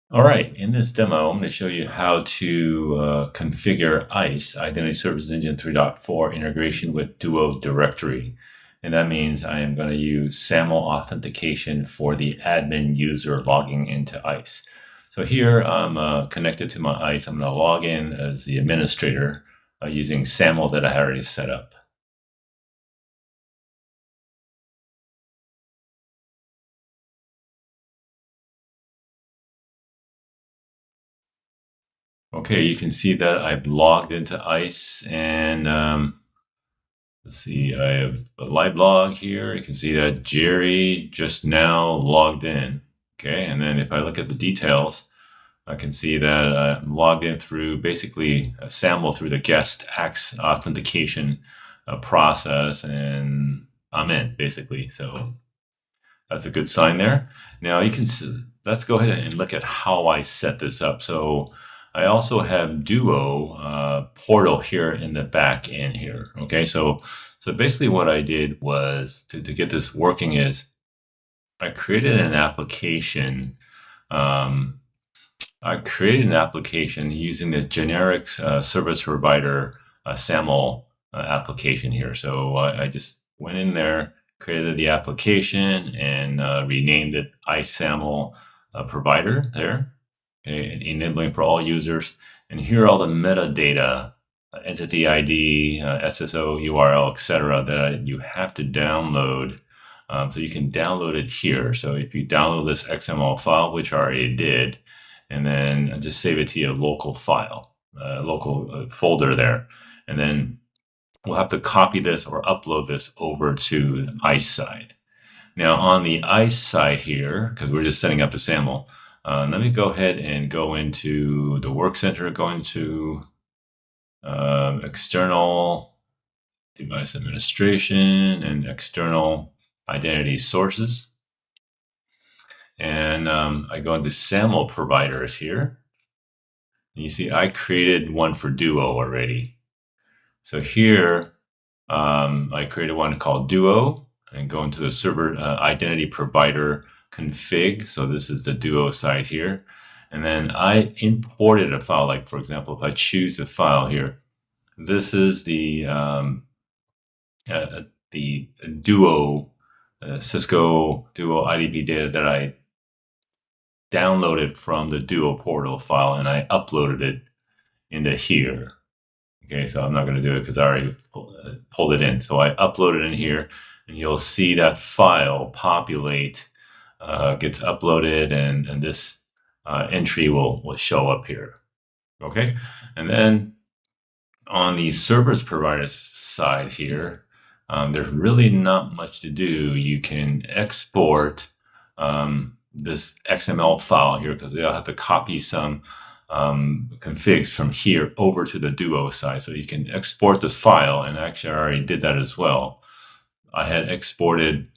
All right, in this demo, I'm going to show you how to configure ISE, Identity Services Engine 3.4 integration with Duo directory. And that means I am going to use SAML authentication for the admin user logging into ISE. So here I'm connected to my ISE. I'm going to log in as the administrator using SAML that I had already set up. Okay, you can see that I've logged into ISE and let's see, I have a live log here. You can see that Jerry just now logged in. Okay, and then if I look at the details, I can see that I'm logged in through basically a SAML through the guest acts authentication process, and I'm in basically. So that's a good sign there. Now you can see, let's go ahead and look at how I set this up. So I also have Duo portal here in the back end here. Okay, so basically what I did was to get this working is I created an application. Um, I created an application using the generic service provider SAML application here. So I just went in there, created the application, and renamed it iSAML provider there, okay, enabling for all users. And here are all the metadata, entity ID, SSO, URL, etc., that you have to download. So you can download it here. So if you download this XML file, which I already did, and then just save it to your local file, local folder there. And then we'll have to copy this or upload this over to the ICE side. Now on the ICE side here, because we're just setting up the SAML, let me go ahead and go into the Work Center, go into external device administration and external identity sources. And I go into SAML providers here. And you see I created one for Duo already. So here I created one called Duo and go into the server identity provider config. So this is the Duo side here. And then I imported a file, like for example, if I choose the file here, this is the Duo Cisco Duo IDP data that I downloaded from the Duo portal file, and I uploaded it into here. Okay, so I'm not going to do it because I already pulled it in. So I upload it in here, and you'll see that file populate, gets uploaded, and this entry will show up here. Okay, and then on the service provider side here, there's really not much to do. You can export this XML file here because they'll have to copy some configs from here over to the Duo side. So you can export this file, and actually I already did that as well. I had exported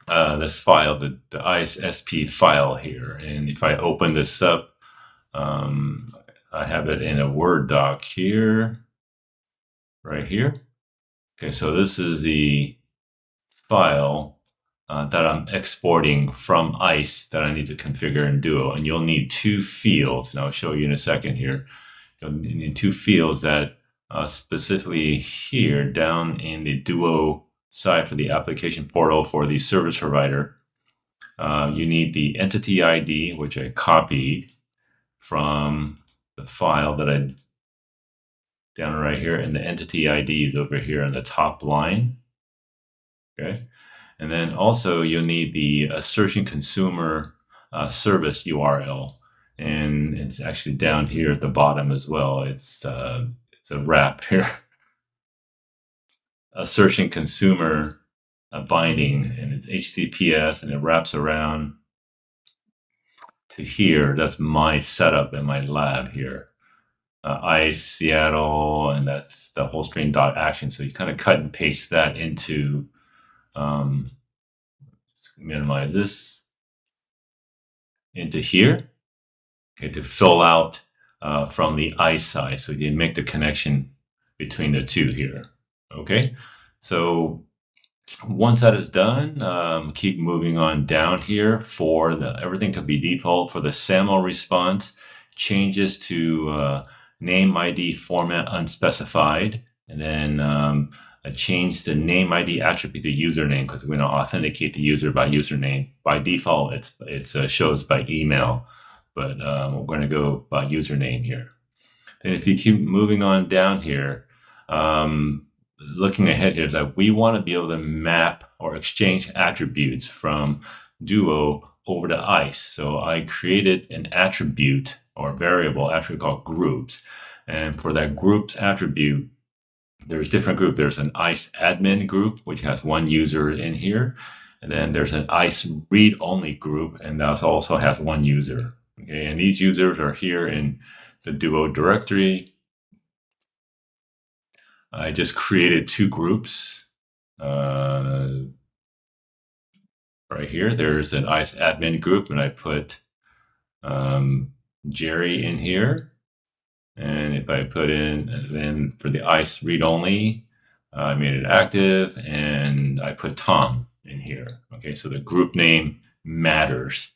this file, the ISSP file here. And if I open this up, I have it in a Word doc here, right here. Okay, so this is the file that I'm exporting from ICE that I need to configure in Duo. And you'll need two fields, and I'll show you in a second here. You'll need two fields that specifically here down in the Duo side for the application portal for the service provider. You need the entity ID, which I copied from the file that I down right here, and the entity ID is over here on the top line. Okay, and then also you'll need the assertion consumer service URL, and it's actually down here at the bottom as well. It's a wrap here. Assertion consumer binding, and it's HTTPS, and it wraps around to here. That's my setup in my lab here. ICE Seattle, and that's the whole string .action. So you kind of cut and paste that into, let's minimize this, into here, okay, to fill out from the ICE side. So you make the connection between the two here, okay? So Once that is done, keep moving on down here for everything could be default for the SAML response. Changes to name ID format unspecified, and then change the name ID attribute to username because we're going to authenticate the user by username. By default, it shows by email, but we're going to go by username here. And if you keep moving on down here, looking ahead here, is that we want to be able to map or exchange attributes from Duo over to ISE. So I created an attribute or variable attribute called groups. And for that groups attribute, there's different groups. There's an ISE Admin group, which has one user in here. And then there's an ISE read-only group, and that also has one user. Okay, and these users are here in the Duo directory. I just created two groups. Right here, there's an ISE admin group, and I put Jerry in here. And if I put in, and then for the ISE read-only, I made it active, and I put Tom in here. Okay, so the group name matters.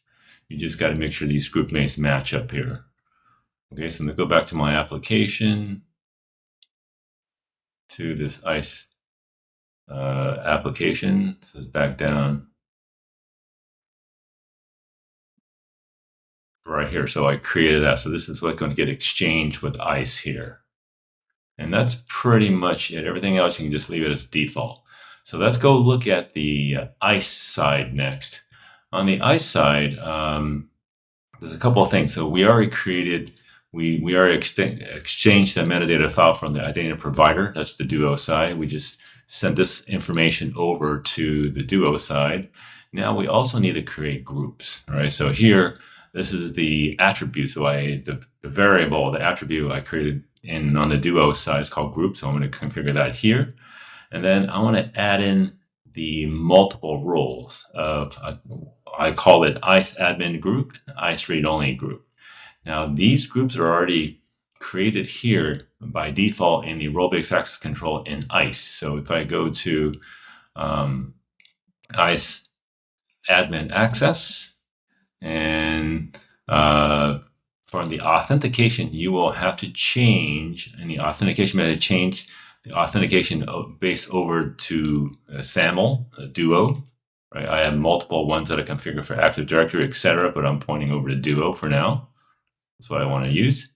You just got to make sure these group names match up here. Okay, so I'm going to go back to my application, to this ISE application. So it's back down right here. So I created that. So this is what's going to get exchanged with ISE here. And that's pretty much it. Everything else, you can just leave it as default. So let's go look at the ISE side next. On the ISE side, there's a couple of things. So we already created, we already exchanged the metadata file from the identity provider. That's the Duo side. We just sent this information over to the Duo side. Now we also need to create groups, right? So here, this is the attribute. So the variable, the attribute I created on the Duo side is called group. So I'm going to configure that here. And then I want to add in the multiple roles of, I call it ISE admin group, ISE read only group. Now these groups are already created here by default in the role-based access control in ISE. So if I go to ISE admin access, and for the authentication, you will have to change, and the authentication method change the authentication base over to SAML Duo. Right, I have multiple ones that I configure for Active Directory, etc., but I'm pointing over to Duo for now. That's what I want to use.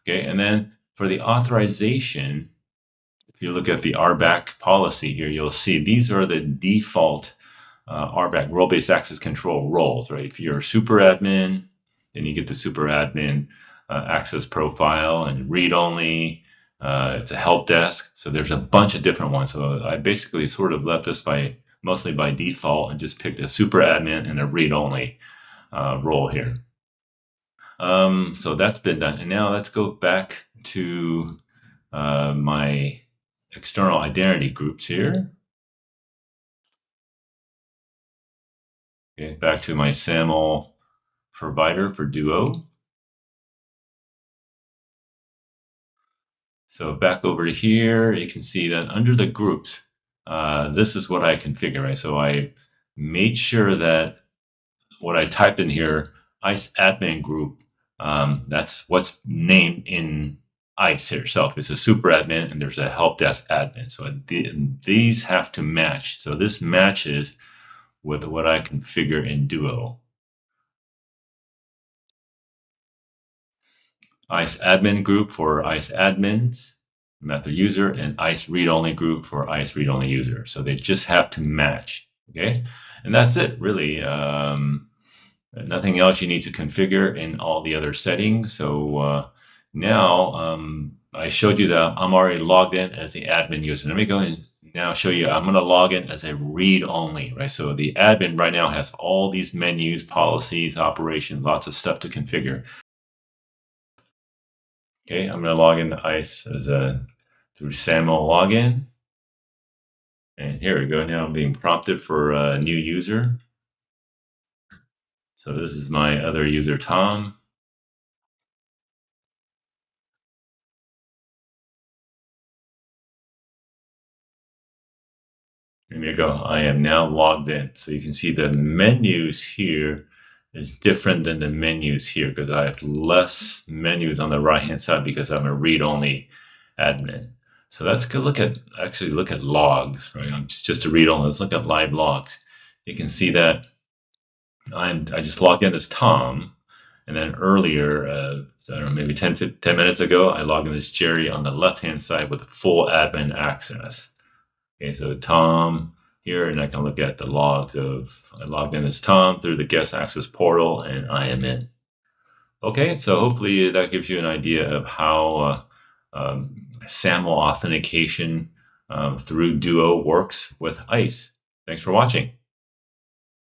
Okay, and then for the authorization, if you look at the RBAC policy here, you'll see these are the default RBAC role-based access control roles, right? If you're a super admin, then you get the super admin access profile and read-only. It's a help desk. So there's a bunch of different ones. So I basically sort of left this mostly by default and just picked a super admin and a read-only role here. So that's been done. And now let's go back to my external identity groups here. Okay, back to my SAML provider for Duo. So back over to here, you can see that under the groups, this is what I configure, right? So I made sure that what I typed in here, ISE admin group, that's what's named in ISE itself. It's a super admin and there's a help desk admin. So these have to match. So this matches with what I configure in Duo. ISE admin group for ISE admins, method user, and ISE read-only group for ISE read-only user. So they just have to match, okay? And that's it, really. Nothing else you need to configure in all the other settings. So now I showed you that I'm already logged in as the admin user. Let me go and now show you, I'm going to log in as a read-only, right? So the admin right now has all these menus, policies, operations, lots of stuff to configure. Okay, I'm going to log into ISE through SAML login. And here we go. Now I'm being prompted for a new user. So this is my other user, Tom. There you go. I am now logged in. So you can see the menus here is different than the menus here because I have less menus on the right-hand side because I'm a read-only admin. So let's go look at logs, right? Just to read only. Let's look at live logs. You can see that I just logged in as Tom, and then earlier, I don't know, maybe 10 minutes ago, I logged in as Jerry on the left-hand side with full admin access. Okay, so Tom here, and I can look at the logs of I logged in as Tom through the guest access portal, and I am in. Okay, so hopefully that gives you an idea of how SAML authentication through Duo works with ISE. Thanks for watching.